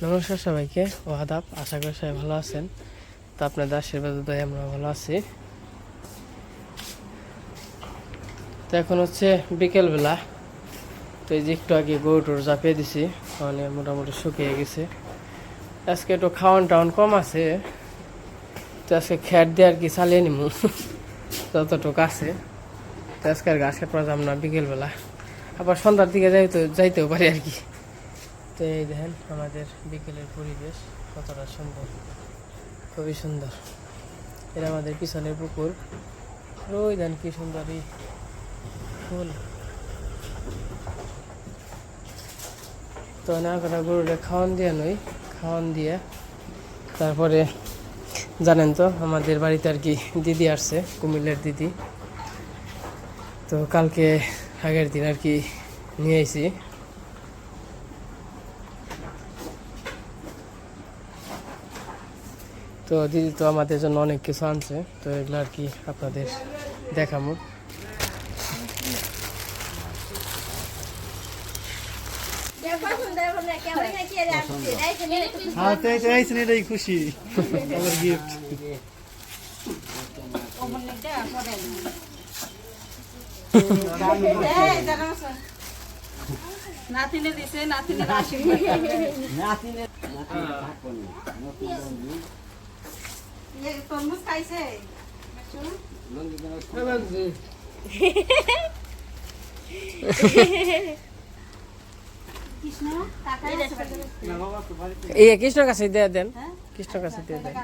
নমস্কার সবাইকে ও আদাব, আশা করি সবাই ভালো আছেন। তো আপনাদের আশীর্বাদে আমরা ভালো আছি। তো এখন হচ্ছে বিকেলবেলা। তো এই যে একটু আগে গরুটোর চাপিয়ে দিছি, মানে মোটামুটি শুকিয়ে গেছে। আজকে একটু খাওয়ান টাওয়ান কম আছে, তো আজকে খ্যাট দিয়ে আর কি চালিয়ে নিব যতটুকু আছে। তো আজকে আর ঘাস কাটতে যাম না বিকেলবেলা, আবার সন্ধ্যার দিকে যাইতেও পারি আর কি। তো এই দেখেন আমাদের বিকেলের পরিবেশ কতটা সুন্দর, খুবই সুন্দর। এটা আমাদের পিছনের পুকুর, ওই দেন কি সুন্দর এই ফুল। তো না কটা গরুরে খাওয়ান দিয়ে নই, খাওয়ান দিয়ে তারপরে জানেন তো আমাদের বাড়িতে আর কি দিদি আসছে, কুমিল্লার দিদি। তো কালকে আগের দিন আর কি নিয়ে আইছি। তো দিদি তো আমাদের জন্য অনেক কিছু আনছে, তো এগুলো আর কি আপনাদের দেখাবো। খুশি গিফট নাতিনে দিছে, নাতিনের আশীর্বাদ। তরমুজ খাইছে এই কৃষ্ণ কাছে দিয়ে দেন, কৃষ্ণ কাছে দিয়ে দেন।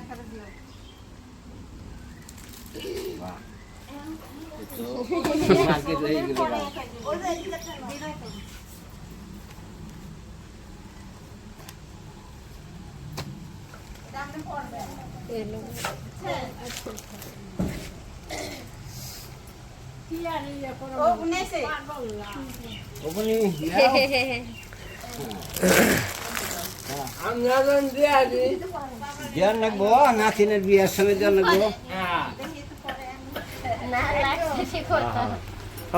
জ্ঞান রাখবো, নাতিনের বিয়ের সময় জ্ঞান রাখবো।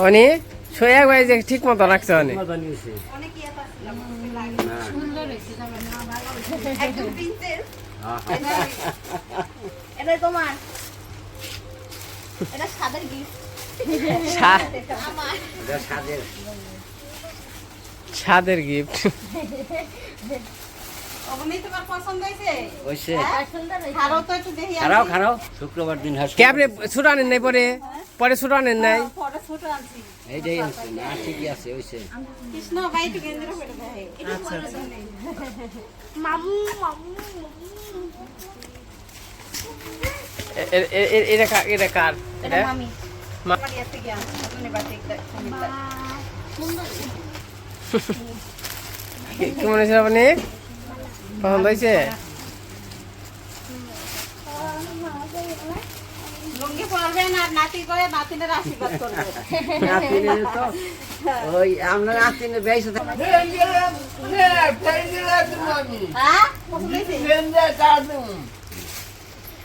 অনি সোয়া ভাই যে ঠিক মতো রাখছে অনি। এটা তোমার, এটা সাদের গিফট। ছাদের গিফট। তোমার পছন্দ হয়েছে? খারাও শুক্রবার দিন কে আপনি ছোট আনেন নাই? পরে পরে ছোট আনেন নাই? এইটাই আছে না, ঠিকই আছে ওইসে। কৃষ্ণ ভাই তো কেন্দ্র করে দেয়। আচ্ছা মামু মামু এটা কার? এটা মামি মা। বাড়ি আছে কি আপনি বাড়ি কেমন হয়েছে আপনি? পছন্দ হয়েছে? লুঙ্গি পরবেন আর নাতি করে নাতিনের আশীর্বাদ করবেন। নাতিনের তো ওই আমরা নাতিনের বেশি হ্যাঁ পছন্দ হয়েছে?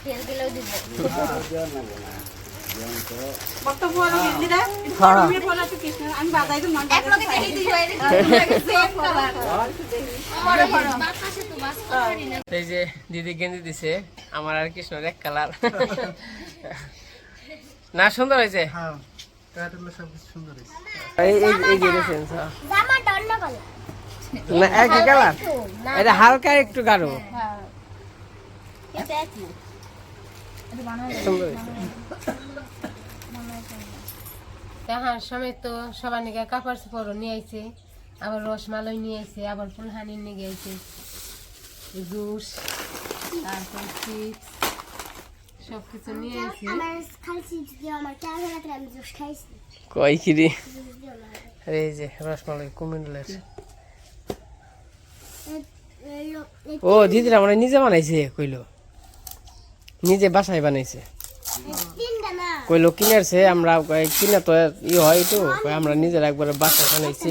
তেল দিলেও দিব। বক্তব্য আর হিন্দিরা আমি বলা তো কৃষ্ণ আমি বাজাই তো মন এক লগে দেখি দিই বাইরে সেম কালার আমারে বড় বাতাসে তো বাস করি না। এই যে দিদি গেঞ্জি দিছে, আমার আর কৃষ্ণর এক কালার। না সুন্দর হয়েছে? হ্যাঁ কাটগুলো সব সুন্দর হয়েছে। এই যে দেখেন জামাটা অন্য কালার না, একই কালার। এটা হালকা একটু গাঢ়। হ্যাঁ এটা একই এটা বানানো সুন্দর হয়েছে। তাহার সময় তো সবার নিকে কাপড় চোপড় নিয়ে আইছে, আবার রসমালাই নিয়ে আইছে, আবার ফুলহানি নিয়ে গেছে, জুস, তারপর চিপস সবকিছু নিয়ে আইছে। কই কিরি এই যে রসমালাই কুমিল্লার। ও দিদিরা মানে নিজে বানাইছে, কইলো নিজে বাসায় বানাইছে। কইলো কিনেছে, আমরা কিনে তো হয় তো, আমরা নিজের একবারে বাসায় বানাইছি।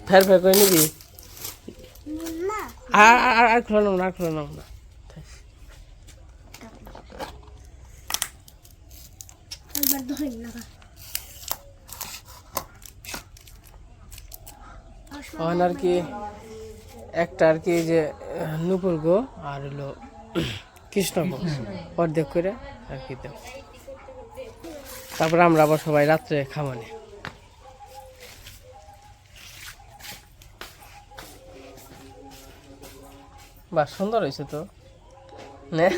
ফের ফের করে নিবি আর খুলে নাও না, আর খুলে নাও না। আর কি একটা আর কি যে নুপুর গো আর হলো কৃষ্ণ গো অর্ধেক করে আর কি দাও। তারপর আমরা আবার সবাই রাত্রে খামানে। বাহ সুন্দর হয়েছে তো নে।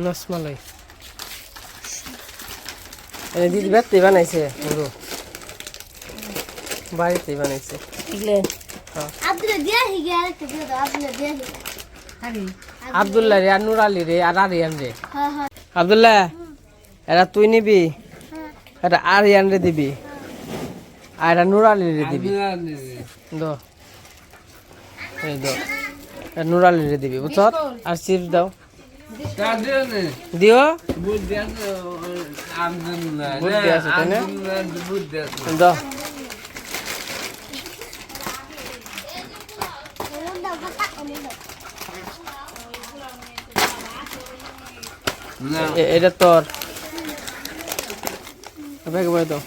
রসমালাই দিদি বাড়িতে বানাইছে পুরো বাড়িতেই বানাইছে। আব্দুল্লাহ রে আর নুর আলী রে আর আরিয়ান রে। আব্দুল্লাহ এরা তুই নিবি, এটা আরিয়ান রে দিবি আর এটা নুর আলী রে দিবি। দো এই দো নুর আলী রে দিবি বুঝছ। আর চিপস দাও দিও বুদ্ধি আছে তাই না দাও। এটা তোর ব্যাগে বলে দাও।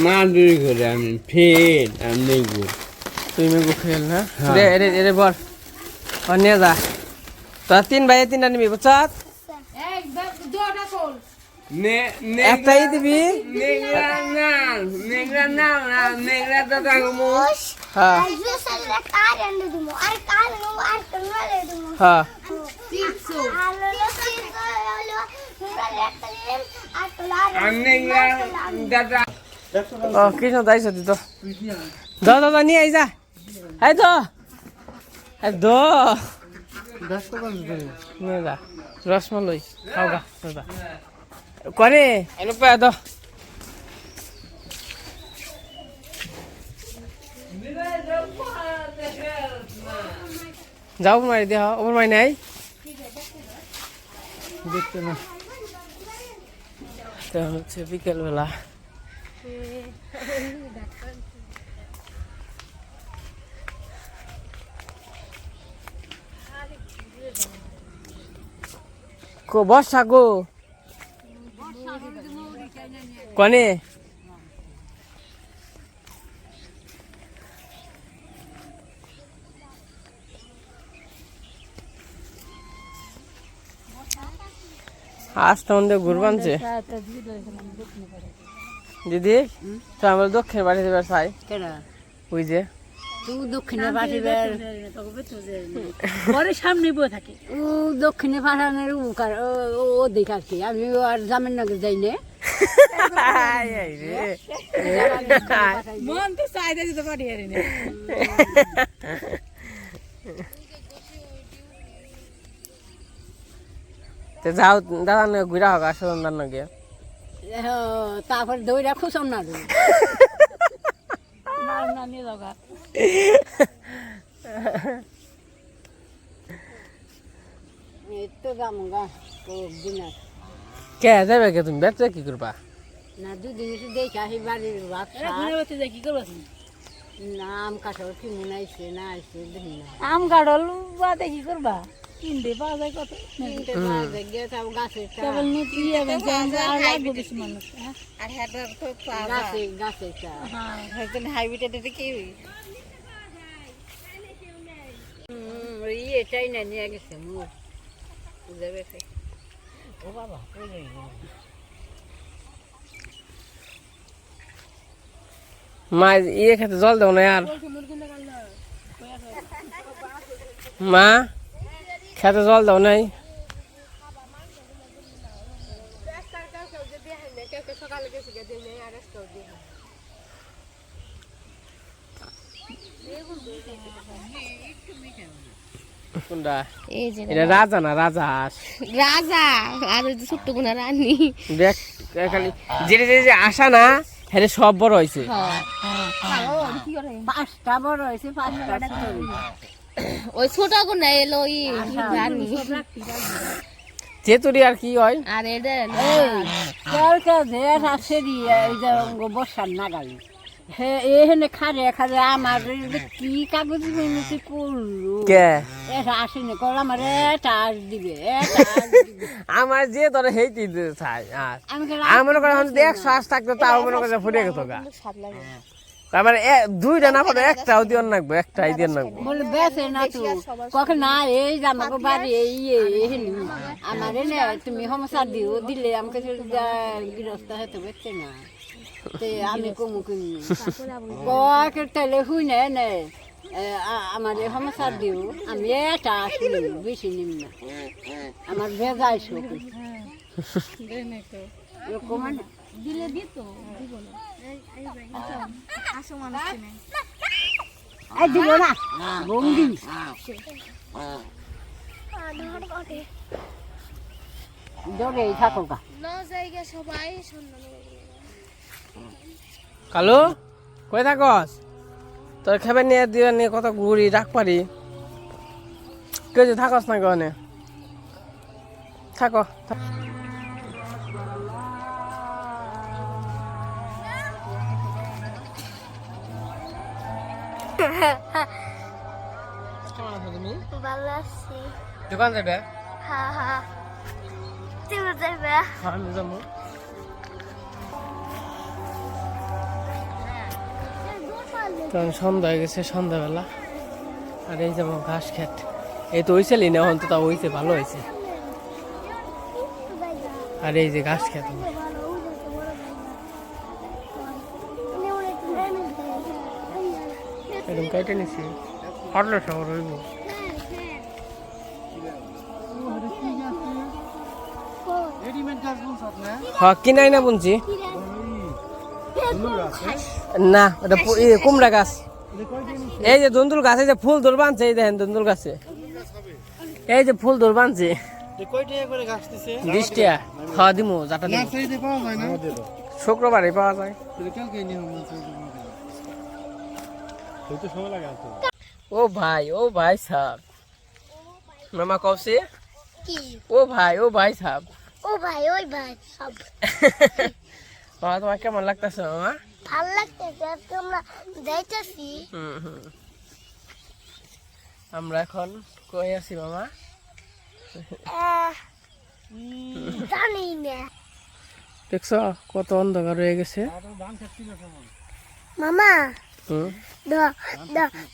মাদুরি করে আমি ফের আমি নেগু তুই মেগু ফেল না রে রে রে বল নিয়ে যা তোরা 3 ভাই 3টা নিবি বুঝছ। একটাই দিবি হ্যাঁ হ্যাঁ কৃষ্ণ তাই সত্যি তো দাদা নিয়ে আই যা এই তো নিয়ে যা রসমালাই খাও গা দাদা করে এনে পায় তো যাও মারি দেহ ওপর মাই নাই দেখতে না। হচ্ছে বিকেলবেলা বর্ষা গো কনে আসতে মধ্যে ঘুরবানছে দিদি তো আমরা দক্ষিণ বাড়ি দেবার চাই ওই যে দক্ষিণে পাঠাবে সামনে বয়ে থাকে ও দক্ষিণে পাঠানোর উপকার ও দিক আর কি। আমি আর জামের নগর যাই না মন তো চাইদা দিতে পারি আর যাও দাদা ঘুরা হোক আসল নগে তারপর দইরা খুশম না কে যাবে কে তুমি ব্যবসা কি করবা না দুদিন দেখে আসি বাড়ির কি করবা না আম কাঠল কি মনে আইসে না আইসে দেখি না আম কাঠল বাদে কি করবা কিনতে পাওয়া যায় কত কিনতে পাওয়া যায় গাছে কেবল নুতি লাগবে বেশি মানুষ আর হেডার তো গাছে গাছে হ্যাঁ হয়তো হাইব্রিড কি এটাই না নিয়ে গেছে মুখ যাবে ও বাবা মা ইয়ে খেতে জল দাও না আর মা খেতে জল দাও নাই কোনটা এই যে এটা রাজা না রাজা হাঁস রাজা আর ওই যে ছোট্ট কোনা রানী দেখ খালি যেটা যে আশা না হ্যাঁ সব বড় হয়েছে পাঁচটা বড় হয়েছে, পাঁচটা ছোট। ওই ছোট কোনা এলো ওই রানী চেতুরি আর কি হয় আর এটা বসার নাগালি এখানে খারে খারে আমার কি কাগজ মেমতি করলো কে এটা আসেনি কর আমার এটা আর দিবে আমার যে ধরে হেইতে দিতে চাই আর আমি আমি মনে করি যদি 100 থাকতো তাও মনে করে ফুটে গেত গা তারপরে দুইটা না পড়ে একটাও দিন লাগবে একটাই দিন লাগবে বলে বেসে না তো কখন না এই জামাকে বাড়ি এই আমার এনে তুমি সমস্যা দিও দিলে আমাকে গৃহস্থ হতে পারছে না আমি কমু কিনি তাহলে হুই না নে আমার সমস্যা দিও আমি এটা আসলে বেশি নিম না আমার ভেজা দিলে দিত দিল না বঙ্গি দৌড়ে থাকো গা কালু কই থাকস তোর খাবার নিয়ে দিয়ে নিয়ে কত ঘুরি ডাক পারি কেউ যে থাকস না কেন থাকো কেমন আছো তুমি ভালো আছি। দোকান যাবে হ্যাঁ হ্যাঁ তুমি যাবে? হ্যাঁ আমি যাবো তখন সন্ধ্যা হয়ে গেছে সন্ধ্যাবেলা আর এই যেমন ঘাস খেত এই তো হয়েছে না এখন তো তা হয়েছে ভালো হয়েছে আর এই যে ঘাস খেত এরকম কেটে নিছি পারলে সব রইব হ্যাঁ কিনাই না বুনছি না ওটা কুমড়া গাছ এই যে দুন্দুল গাছে যে ফুল দোল বানছে এই দেখেন দুন্দুল গাছে এই যে ফুল দোল বানছে 20 টাকা খাওয়া দিমু যাটা শুক্রবারে পাওয়া যায় ও ভাই সাহেব মামা কৌশি ও ভাই সাহেব ও ভাই ওই ভাই সব মামা তোমার কেমন লাগতেছে মামা ভালো লাগতেছে আজকে আমরা যাইতেছি আমরা এখন কই আছি মামা জানি না দেখছো কত অন্ধকার হয়ে গেছে মামা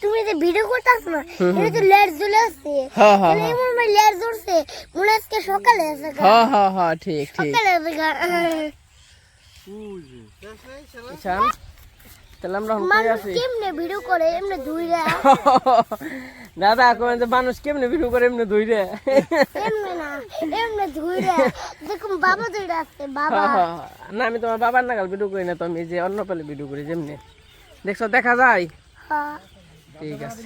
তুমি যে ভিডিও করতেছ না এটা তো লেট জ্বলে আছে হ্যাঁ হ্যাঁ এমন ভাই লেট জ্বলছে মনে আজকে সকালে আছে হ্যাঁ ঠিক সকালে আছে ঈশান তাহলে আমরা কই মানুষ আছি কেমনে ভিডিও করে এমনি ধুইরা দাদা কোন যে মানুষ কেমনে ভিডিও করে এমনি ধুইরে এমনি না এমনি ধুইরা দেখুন বাবা ধুইরা আছে বাবা না আমি তোমার বাবার নাগাল ভিডিও করি না তো আমি যে অন্য পেলে ভিডিও করি যেমনি দেখছো দেখা যায় হ্যাঁ ঠিক আছে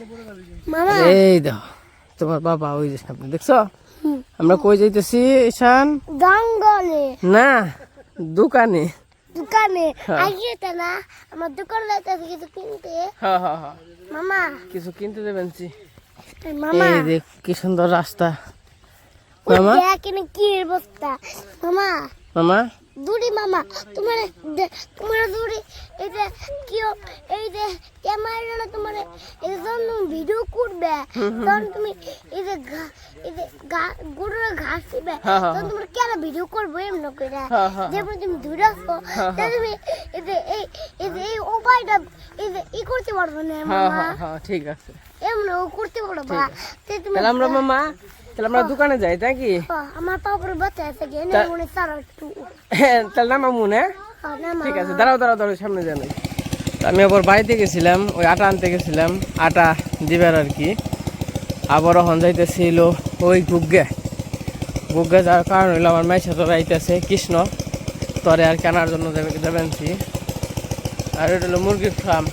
মামা এই দেখো তোমার বাবা ওই যে সামনে দেখছো আমরা কই যাইতেছি ঈশান জঙ্গলে না দোকানে দোকানে আইতে না আমার দোকান যাইতেছে কিছু কিনতে হ্যাঁ মামা কিছু কিনতে দেবেনছি মামা এই দেখ কি সুন্দর রাস্তা ওই মামা দেখেন কি অবস্থা মামা মামা দূরি মামা তোমার দূরি এই যে কি এই যে ক্যামেরা না তোমার এই জন্য ভিডিও করবে তখন তুমি এই যে গরুর ঘাস দিবে তখন তোমার কেন ভিডিও করবো এমন করে যেমন তুমি দূরে আসো তুমি এই যে এই উপায়টা এই যে ই করতে পারবো না মামা ঠিক আছে এমন করতে পারবো তুমি তাহলে আমরা মামা তাহলে আমরা দোকানে যাই তাই কি আমার পাপড় বাচ্চা আছে গেনে মনে সারা একটু তাহলে না মামু না না ঠিক আছে দাঁড়াও সামনে যান আমি আবার বাড়িতে গেছিলাম ওই আটা আনতে গেছিলাম আটা দিবার আর কি আবার ওখান যাইতেছিল ওই গুগ্গে যাওয়ার কারণ হইলো আমার মায়ের সাথে যাইতেছে কৃষ্ণ তরে আর কেনার জন্য যাবেনছি আর এটা হলো মুরগির ফার্ম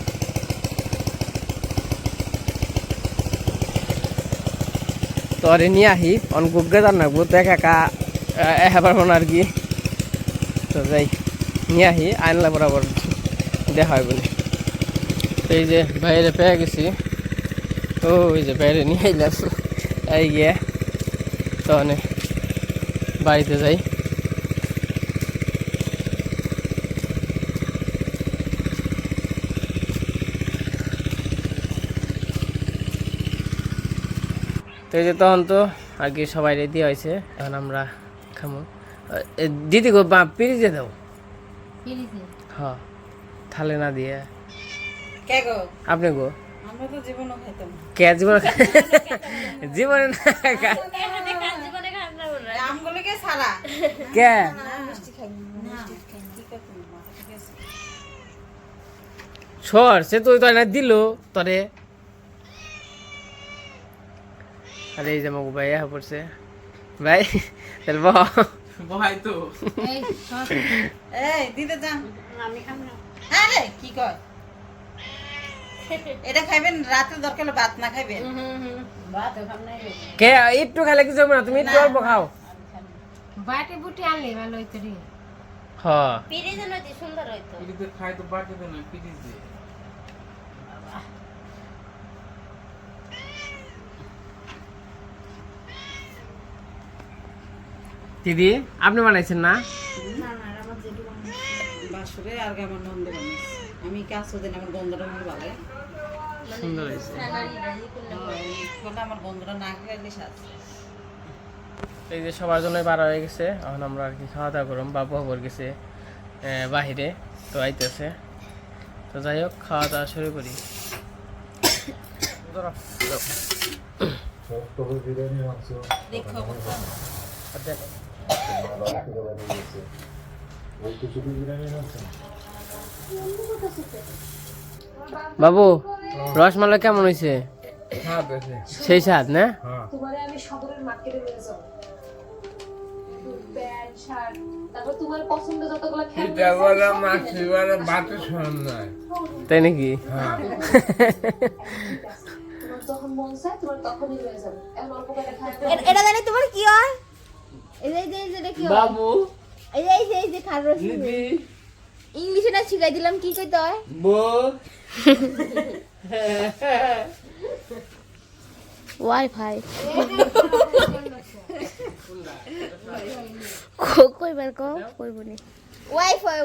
তোরে নিয়ে আহি অনগুগে জান নাকবো তো একা একা এবার মনে আর কি তো যাই নিয়ে আহি আনলা বরাবর দেখা হয় বলে তো এই যে বাইরে পেয়ে গেছি ও ওই যে বাইরে নিয়ে আইলাম এই গিয়ে তখন বাড়িতে যাই তো এই যে তখন তো আর কি সবাই রেডি হয়েছে এখন আমরা খামো দিদি গো বা পিরিজে দাও হ্যাঁ থালে না দিয়ে কে গো আপনি গো আমরা তো জীবনও খাইতাম কে জীবন জীবনে না আমগুলোকে ছাড়া কে সর সে তুই তো না দিল তরে আরে এই যে আমাকে ভাই পড়ছে ভাই তাহলে ভাই তো এই দিতে যান আমি খাম না আরে কি কয় এটা খাইবেন রাতে দরকার হলে ভাত না খাইবেন ভাত খাম না কে একটু খাইলে কিছু হবে না তুমি একটু অল্প খাও বাটি বুটি আনলে ভালো হইতো রে হ্যাঁ পিরিজে নদী সুন্দর হইতো পিড়িতে খাই তো বাটিতে না পিড়িতে দিদি আপনি বানাইছেন না বাসুরে আর আমার নন্দ বানাইছে আমি কাজ দিন আমার বন্ধুরা মনে ভালো সুন্দর হয়েছে বলে আমার বন্ধুরা না খেলে সাথ এই যে সবার জন্য বার হয়ে গেছে এখন আমরা আর কি খাওয়া দাওয়া করলাম বাবু হবর গেছে বাহিরে তো আইতেছে তো যাই হোক খাওয়া দাওয়া শুরু করি দেখো বাবু রসমালাই কেমন হয়েছে সেই স্বাদ না তোমারে আমি শহরের মার্কেটে নিয়ে যাব প্যান্ট শার্ট তারপর তোমার পছন্দ যতগুলো তাই নাকি তোমার যখন মন চায় তোমার তখনই নিয়ে যাবে এখন অল্প করে খাই এটা জানি তোমার কি হয় এই যে এটা কি হয় বাবু এই যে খাবার ইংলিশে না শিখাই দিলাম কি কইতে হয় ওয়াইফাই কইবার কইবনি ওয়াইফাই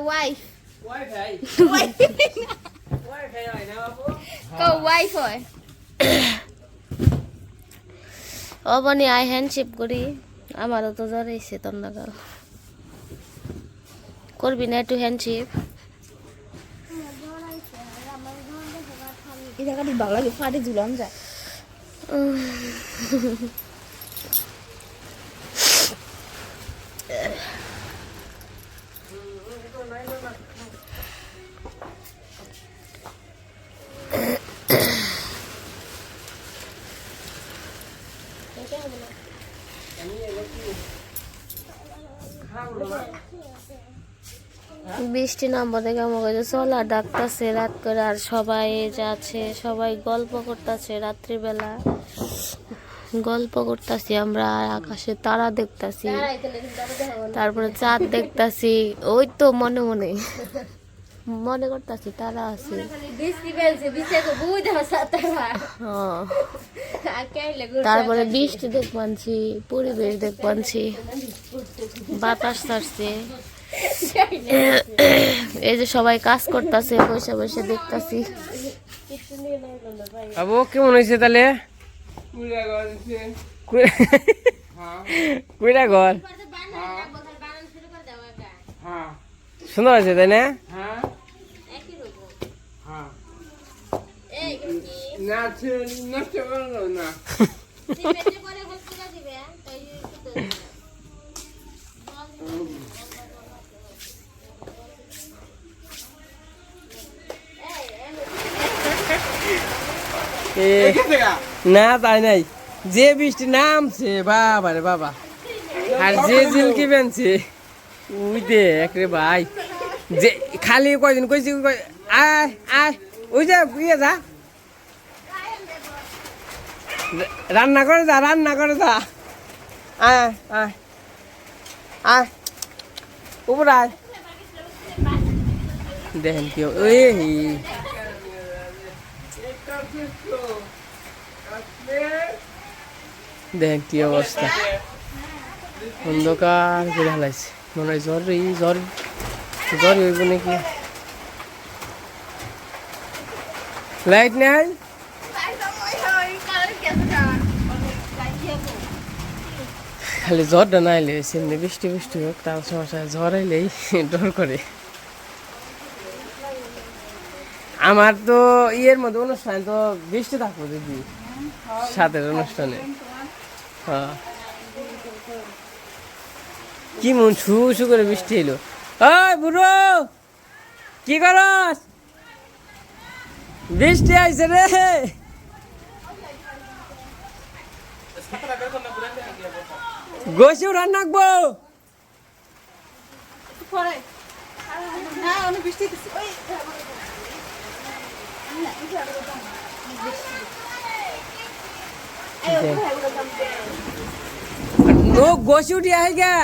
ওয়াইফাই ও বনি আই হ্যান্ডশিপ করি আমারও তো জ্বর এসে তন্নাকাল করবি না একটু হ্যান্ডশিপ এই জায়গাটি ভালো লাগে ফাটে ঝুলাম যায় বৃষ্টি নামবো দেখে আমাকে চলা ডাকতেছে রাত করে আর সবাই যাচ্ছে সবাই গল্প করতেছে রাত্রিবেলা গল্প করতেছি আমরা আর আকাশে তারা দেখতেছি তারপরে চাঁদ দেখতেছি ওই তো মনে মনে মনে করতেছি তারা আছে তারপরে বৃষ্টি দেখবানছি পরিবেশ দেখবানছি বাতাস ছাড়ছে এই যে সবাই কাজ করতেছে বসে বসে দেখতেছি বাবু কেমন হয়েছে তাহলে কুইটা ঘর সুন্দর আছে তাই না না তাই নাই যে বৃষ্টি নামছে বাবা রে বাবা আর যে জিলকি বেনছে ওই দেখ রে ভাই যে খালি কয়দিন কইছি আয় আয় ওই যে ইয়ে যা রান্না করে যা, রান্না করে যা। আয় আয় আয় উপর আয়। দেখেন কি ওই দেখেন কি অবস্থা, অন্ধকার করে হালাইছে। মনে হয় জ্বর জ্বর জ্বর হইব নাকি। লাইট নাই, খালি জ্বরটা না এলে সেমনি বৃষ্টি বৃষ্টি হোক তার সমস্যা, জ্বর এলেই ডর করে। আমার তো ইয়ের মধ্যে অনুষ্ঠান তো বৃষ্টি থাকবো দিদি, সাথের অনুষ্ঠানে। হ্যাঁ কি মন শু শু করে বৃষ্টি এলো। ওই বুড়ো কি করস, বৃষ্টি আইছে রে। গোসে উড়ান নাকবো। গোসে উঠি আই গা।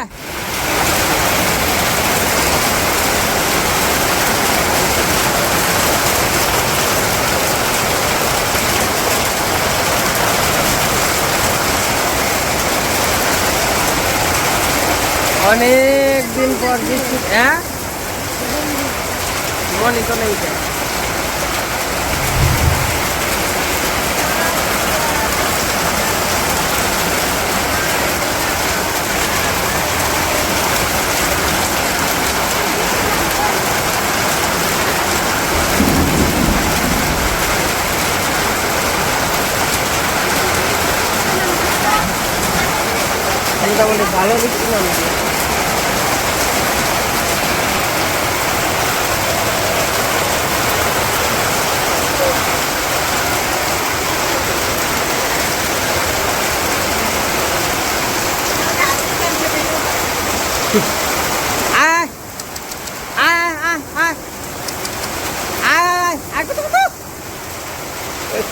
অনেক দিন পর বৃষ্টি। হ্যাঁ মনে তো নেই। মোটামুটি ভালো বৃষ্টি না।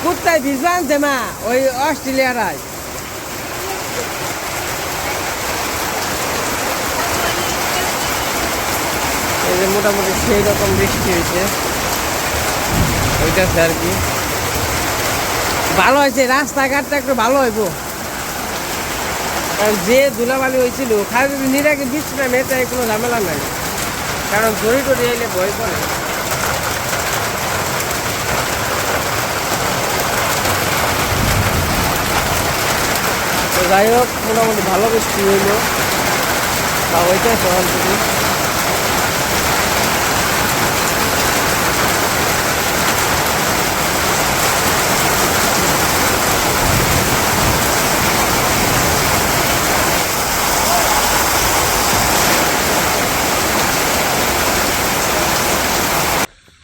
কুত্তায় ভিজবা আনছে মা, ওই অস্ট্রেলিয়ার। এই যে মোটামুটি সেই রকম বৃষ্টি হয়েছে, ওইটাছে আর কি। ভালো হয়েছে, রাস্তাঘাটটা একটু ভালো হইব, কারণ যে ধুলাবালি হয়েছিল খালি যদি নিরাকে বৃষ্টিটা মেয়েটা কোনো ঝামেলা নাই, কারণ জড়ি টড়ি এলে ভয় করে। তো যাই হোক মোটামুটি ভালো বৃষ্টি হইল, বা ওইটাই সহজ যদি।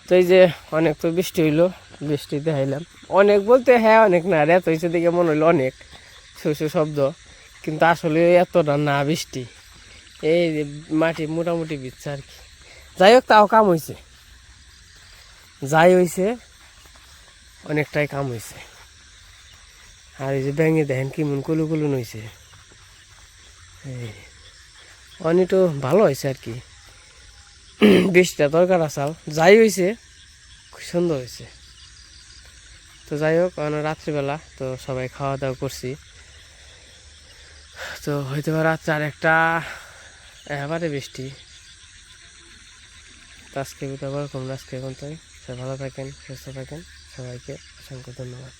তো এই যে অনেক তো বৃষ্টি হইলো, বৃষ্টিতে হাইলাম অনেক বলতে হ্যাঁ অনেক না, এত হয়েছে দেখে মনে হইলো অনেক শস্য শব্দ, কিন্তু আসলে এতটা না বৃষ্টি। এই যে মাটি মোটামুটি ভিজছে আর কি। যাই হোক তাও কাম হয়েছে, যাই হয়েছে অনেকটাই কাম হয়েছে। আর এই যে ব্যাঙে দেখেন কি মন কুলু কুলুন হয়েছে, অনেক তো ভালো হয়েছে আর কি। বৃষ্টিটা দরকার আসাল, যাই হয়েছে খুব সুন্দর হয়েছে। তো যাই হোক রাত্রিবেলা তো সবাই খাওয়া দাওয়া করছি, তো হয়তো বা রাত্রে আর একটা এবারে বৃষ্টি। তো আজকে আবার কম, আজকে এখন তাই সবাই ভালো থাকেন, সুস্থ থাকেন, সবাইকে অসংখ্য ধন্যবাদ।